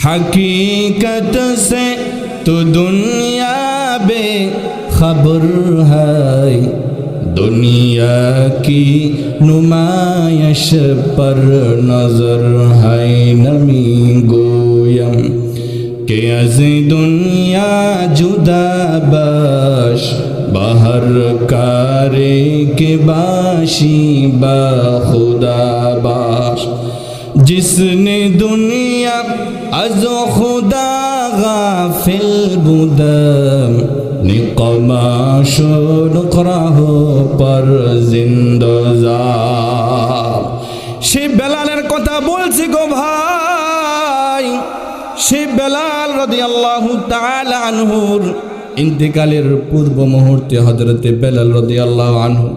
हकीकत से तो दुनिया बेखबर है, दुनिया की नुमाइश पर नजर है। नमी गोयम के अज़ दुनिया जुदा बाश, बाहर कारे के बाशी बा खुदा बाश। जिसने दुनिया अज़ो खुदा गाफिल बुदम, निक़मा शुक्राहो पर जिंदजार। সে বেলালের কথা বলছি গো ভাই, সে বেলাল রাদিয়াল্লাহু তাআলা আনহুর ইন্তেকালের পূর্ব মুহূর্তে হযরতে বেলাল রাদিয়াল্লাহু আনহু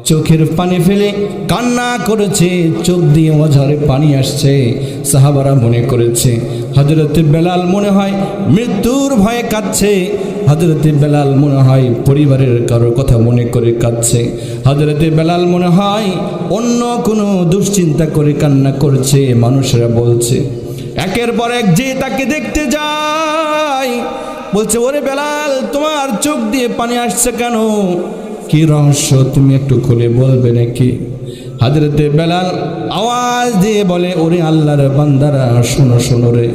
চোখের পানি ফেলে কান্না করেছে, চোখ দিয়ে অঝরে পানি আসছে। সাহাবারা মনে করেছে হযরতে বেলাল মনে হয় মৃত্যুর ভয়ে কাঁদছে, হযরতে বেলাল মনে হয় পরিবারের কারো কথা মনে করে কাঁদছে, হযরতে বেলাল মনে হয় অন্য কোনো দুশ্চিন্তা করে কান্না করছে। মানুষরা বলছে, একের পর এক যে তাকে দেখতে যায় বলছে, ওরে বেলাল তোমার চোখ দিয়ে পানি আসছে কেন? কি রহস্য তুমি একটু খুলে বলবে নাকি? হযরতে বেলাল আওয়াজ দিয়ে বলে, ওরে আল্লাহর বান্দারা শোনো শোনো রে,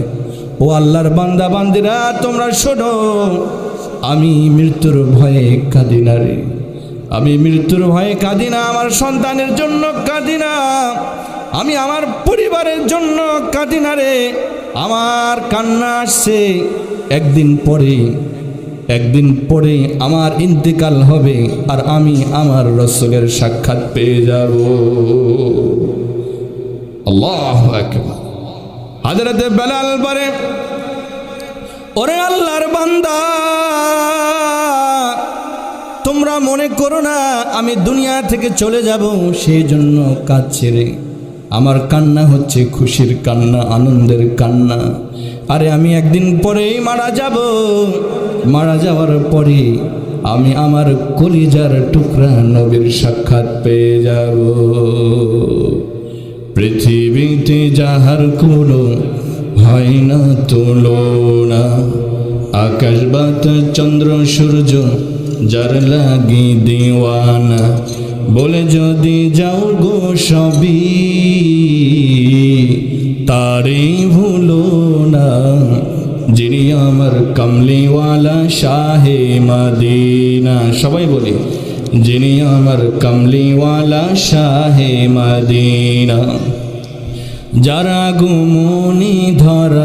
ও আল্লাহর বান্দা বান্দিরা তোমরা শোনো, আমি মৃত্যুর ভয়ে কাঁদি না রে, আমি মৃত্যুর ভয়ে কাঁদি না, আমার সন্তানের জন্য কাঁদি না, আমি আমার পরিবারের জন্য কাঁদি না রে। আমার কান্না আসছে একদিন পরে আমার ইন্তেকাল হবে আর আমি আমার রাসূলের সাক্ষাৎ পেয়ে যাব। আল্লাহু আকবার। হযরতে বেলাল বলে, ওরে আল্লাহর বান্দা তোমরা মনে করো না আমি দুনিয়া থেকে চলে যাব সেই জন্য কাঁদছি রে, আমার কান্না হচ্ছে খুশির কান্না, আনন্দের কান্না। আরে আমি একদিন পরেই মারা যাব, মারা যাওয়ার পরে আমি আমার কলিজার টুকরা নবীর সাক্ষাৎ পেয়ে যাব। পৃথিবীতে যাহার কোনো হয় না তুলনা, আকাশ বাতাস চন্দ্র সূর্য যার লাগি দিওয়ানা, বলে যদি যাও গো সবই তারে ভুলো না, যিনি আমার কামলিওয়ালা শাহে মদিনা। সবাই বলি, যিনি আমার কামলিওয়ালা শাহে মদিনা। যারা গুমনি ধরা